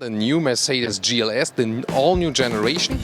The new Mercedes GLS, the all-new generation.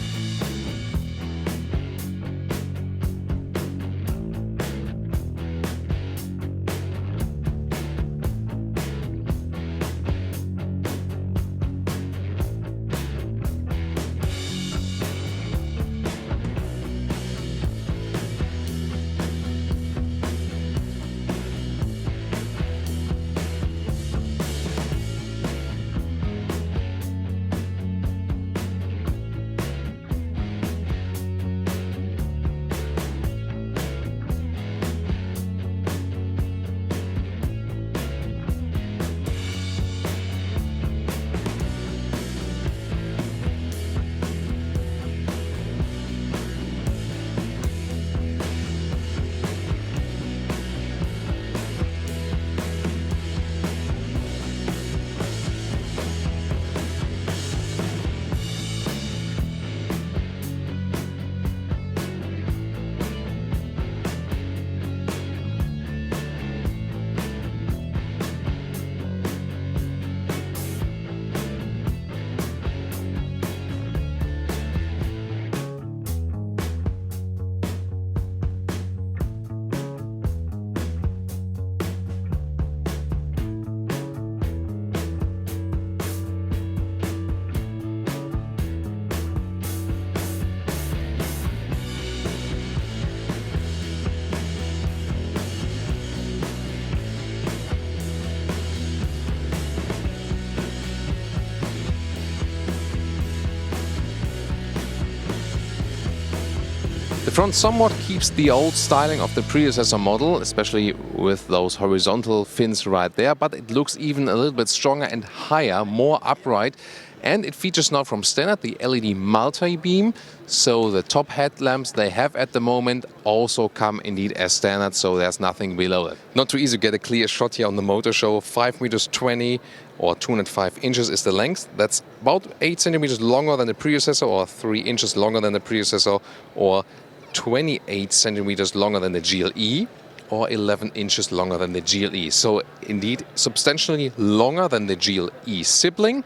The front somewhat keeps the old styling of the predecessor model, especially with those horizontal fins right there, but it looks even a little bit stronger and higher, more upright. And it features now from standard the LED multi-beam, so the top headlamps they have at the moment also come indeed as standard, so there's nothing below it. Not too easy to get a clear shot here on the motor show. 5 meters 20 or 205 inches is the length. That's about 8 centimeters longer than the predecessor, or 3 inches longer than the predecessor, or 28 centimeters longer than the GLE, or 11 inches longer than the GLE. So indeed substantially longer than the GLE sibling.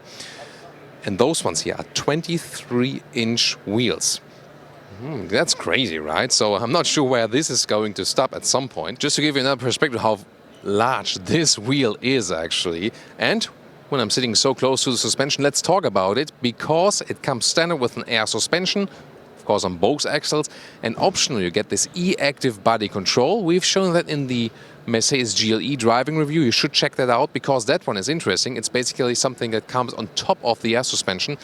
And those ones here are 23-inch wheels. That's crazy, right? So I'm not sure where this is going to stop at some point. Just to give you another perspective how large this wheel is actually. And when I'm sitting so close to the suspension, let's talk about it, because it comes standard with an air suspension, of course on both axles, and optional you get this e-active body control. We've shown that in the Mercedes GLE driving review. You should check that out, because that one is interesting. It's basically something that comes on top of the air suspension,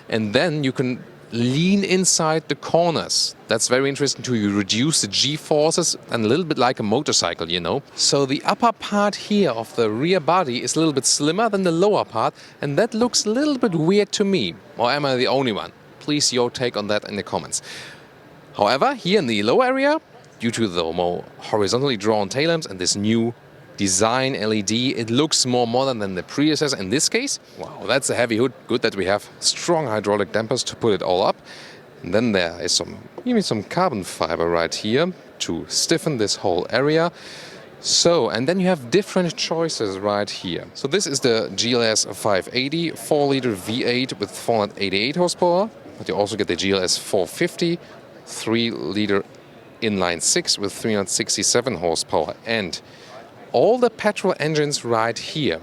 and then you can lean inside the corners. That's very interesting too. You reduce the G-forces, and a little bit like a motorcycle, you know. So the upper part here of the rear body is a little bit slimmer than the lower part, and that looks a little bit weird to me. Or am I the only one? Please your take on that in the comments. However, here in the lower area, due to the more horizontally drawn tail lamps and this new design LED, it looks more modern than the predecessor in this case. Wow, that's a heavy hood. Good that we have strong hydraulic dampers to put it all up. And then there is even some carbon fiber right here to stiffen this whole area. So, and then you have different choices right here. So this is the GLS 580, 4-liter V8 with 488 horsepower. But you also get the GLS 450, 3-liter inline 6 with 367 horsepower. And all the petrol engines right here,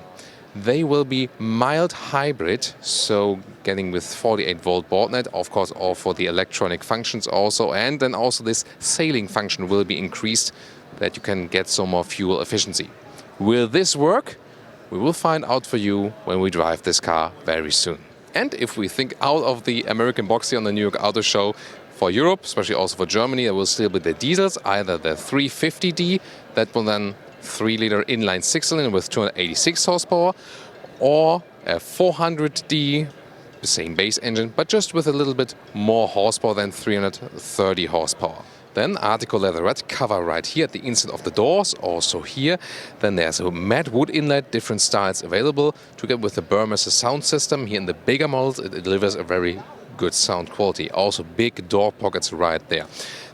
they will be mild hybrid, so getting with 48 volt baud net, of course all for the electronic functions also, and then also this sailing function will be increased, that you can get some more fuel efficiency. Will this work? We will find out for you when we drive this car very soon. And if we think out of the American box here on the New York Auto Show, for Europe, especially also for Germany, there will still be the diesels, either the 350D, that will then 3-liter inline 6-cylinder with 286 horsepower, or a 400D, the same base engine, but just with a little bit more horsepower than 330 horsepower. Then article leatherette cover right here at the inside of the doors, also here. Then there's a matte wood inlet, different styles available. Together with the Burmester sound system, here in the bigger models, it delivers a very good sound quality. Also big door pockets right there.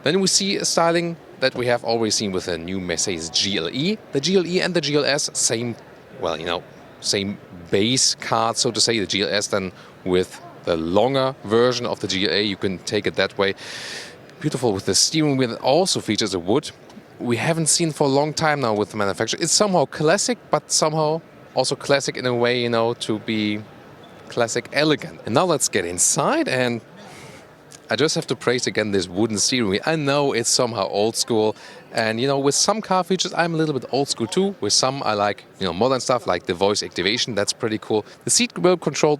Then we see a styling that we have already seen with the new Mercedes GLE. The GLE and the GLS, same, well, you know, same base card, so to say, the GLS then with the longer version of the GLA. You can take it that way. Beautiful with the steering wheel. It also features a wood. We haven't seen for a long time now with the manufacturer. It's somehow classic, but somehow also classic in a way, you know, to be classic elegant. And now let's get inside, and I just have to praise again this wooden steering wheel. I know it's somehow old school, and you know, with some car features I'm a little bit old school too. With some I like, you know, modern stuff like the voice activation. That's pretty cool. The seat will control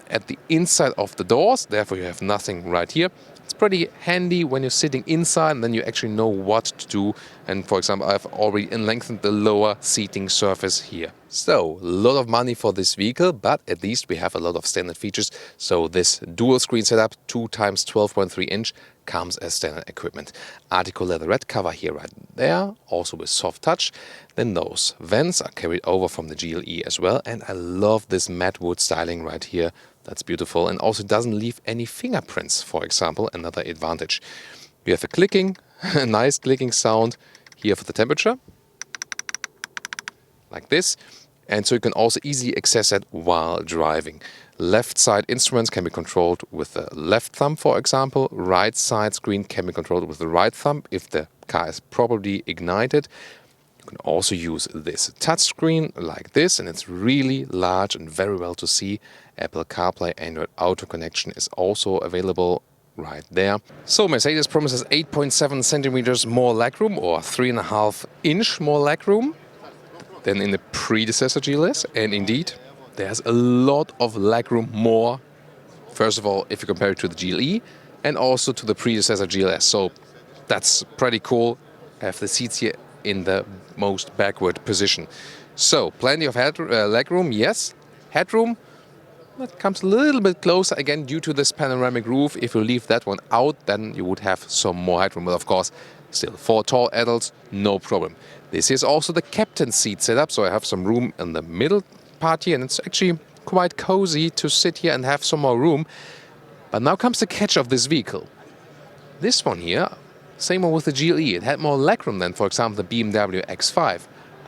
at the inside of the doors, therefore you have nothing right here. It's pretty handy when you're sitting inside and then you actually know what to do. And for example, I've already lengthened the lower seating surface here. So, a lot of money for this vehicle, but at least we have a lot of standard features. So this dual screen setup, 2x 12.3 inch, comes as standard equipment. Article leatherette cover here right there, also with soft touch. Then those vents are carried over from the GLE as well. And I love this matte wood styling right here. That's beautiful, and also doesn't leave any fingerprints, for example, another advantage. You have a clicking, a nice clicking sound here for the temperature, like this, and so you can also easily access that while driving. Left side instruments can be controlled with the left thumb, for example. Right side screen can be controlled with the right thumb if the car is properly ignited. You can also use this touchscreen like this, and it's really large and very well to see. Apple CarPlay, Android Auto connection is also available right there. So Mercedes promises 8.7 centimeters more legroom, or 3.5 inch more legroom than in the predecessor GLS. And indeed, there's a lot of legroom more. First of all, if you compare it to the GLE and also to the predecessor GLS. So that's pretty cool. I have the seats here in the most backward position. So plenty of legroom, yes. Headroom, that comes a little bit closer again due to this panoramic roof. If you leave that one out, then you would have some more headroom. But of course, still for tall adults, no problem. This is also the captain's seat setup, so I have some room in the middle part here, and it's actually quite cozy to sit here and have some more room. But now comes the catch of this vehicle. This one here, same one with the GLE. It had more legroom than, for example, the BMW X5.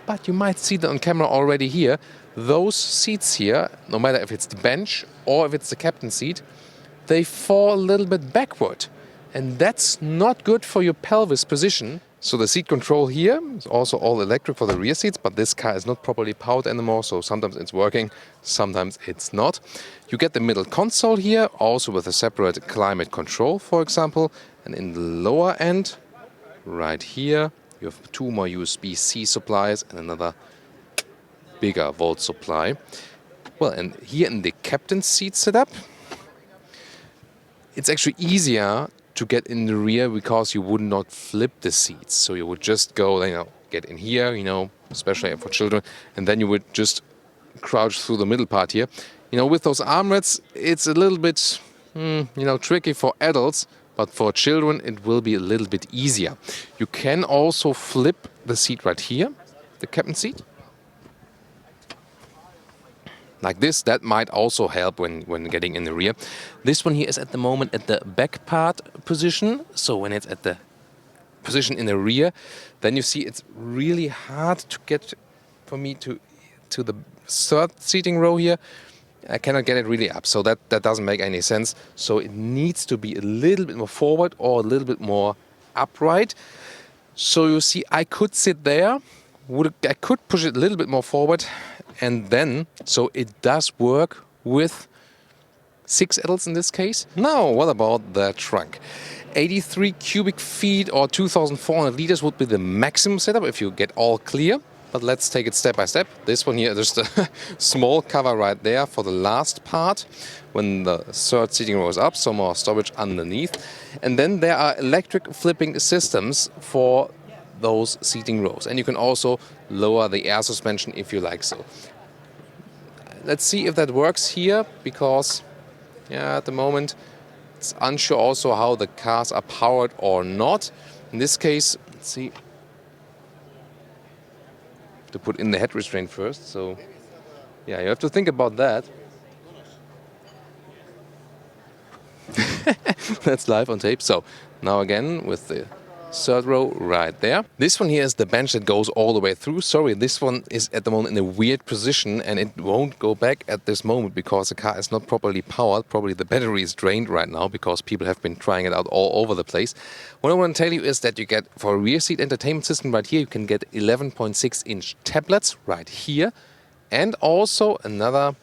But you might see that on camera already here. Those seats here, no matter if it's the bench or if it's the captain's seat, they fall a little bit backward. And that's not good for your pelvis position. So the seat control here is also all electric for the rear seats, but this car is not properly powered anymore, so sometimes it's working, sometimes it's not. You get the middle console here, also with a separate climate control, for example. And in the lower end, right here, you have 2 more USB-C supplies and another bigger volt supply. Well, and here in the captain's seat setup, it's actually easier to get in the rear because you would not flip the seats. So you would just go, you know, get in here, you know, especially for children, and then you would just crouch through the middle part here. You know, with those armrests, it's a little bit, you know, tricky for adults, but for children, it will be a little bit easier. You can also flip the seat right here, the captain's seat. Like this, that might also help when getting in the rear. This one here is at the moment at the back part position. So when it's at the position in the rear, then you see it's really hard to get for me to the third seating row here. I cannot get it really up, so that doesn't make any sense. So it needs to be a little bit more forward or a little bit more upright. So you see, I could sit there. I could push it a little bit more forward, and then, so it does work with 6 adults in this case. Now, what about the trunk? 83 cubic feet or 2,400 liters would be the maximum setup if you get all clear. But let's take it step by step. This one here, there's a small cover right there for the last part when the third seating row is up, so more storage underneath. And then there are electric flipping systems for those seating rows, and you can also lower the air suspension if you like so. Let's see if that works here, because at the moment it's unsure also how the cars are powered or not. In this case, let's see, to put in the head restraint first, so yeah, you have to think about that. That's live on tape. So now again with the third row right there. This one here is the bench that goes all the way through. Sorry, this one is at the moment in a weird position and it won't go back at this moment because the car is not properly powered. Probably the battery is drained right now because people have been trying it out all over the place. What I want to tell you is that you get, for a rear seat entertainment system right here, you can get 11.6-inch tablets right here and also another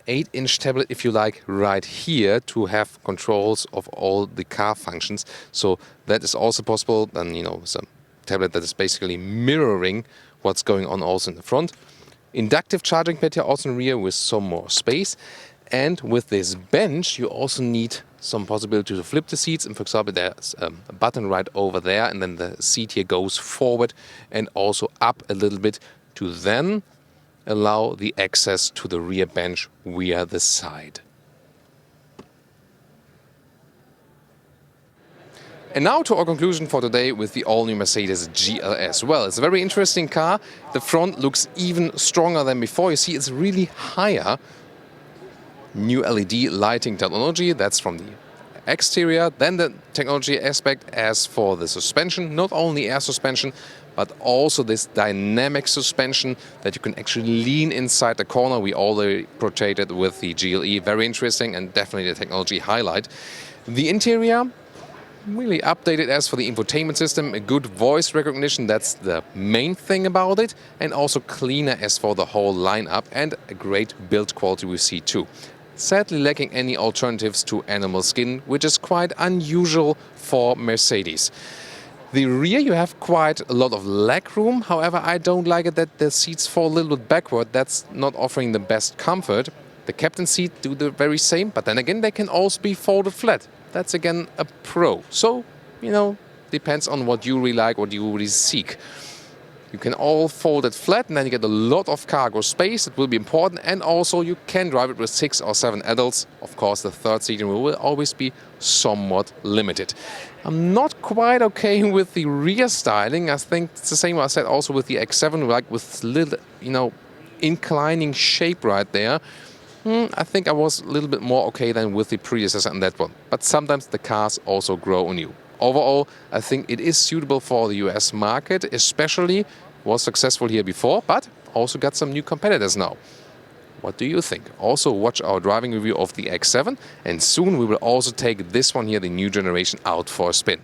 8-inch tablet, if you like, right here to have controls of all the car functions. So that is also possible. Then, you know, some tablet that is basically mirroring what's going on also in the front. Inductive charging pad here also in the rear with some more space. And with this bench, you also need some possibility to flip the seats. And for example, there's a button right over there, and then the seat here goes forward and also up a little bit to then allow the access to the rear bench via the side. And now to our conclusion for today with the all-new Mercedes GLS. Well, it's a very interesting car. The front looks even stronger than before. You see, it's really higher. New LED lighting technology, that's from the exterior. Then the technology aspect as for the suspension, not only air suspension, but also this dynamic suspension that you can actually lean inside the corner. We already portrayed it with the GLE. Very interesting and definitely the technology highlight. The interior, really updated as for the infotainment system. A good voice recognition, that's the main thing about it. And also cleaner as for the whole lineup and a great build quality we see too. Sadly lacking any alternatives to animal skin, which is quite unusual for Mercedes. The rear, you have quite a lot of leg room. However, I don't like it that the seats fall a little bit backward. That's not offering the best comfort. The captain seat do the very same, but then again, they can also be folded flat. That's again a pro. So, you know, depends on what you really like, what you really seek. You can all fold it flat and then you get a lot of cargo space. It will be important. And also you can drive it with 6 or 7 adults. Of course, the third seating will always be somewhat limited. I'm not quite okay with the rear styling. I think it's the same I said also with the X7, like with little, you know, inclining shape right there. I think I was a little bit more okay than with the predecessor on that one. But sometimes the cars also grow on you. Overall, I think it is suitable for the US market, especially was successful here before, but also got some new competitors now. What do you think? Also watch our driving review of the X7, and soon we will also take this one here, the new generation, out for a spin.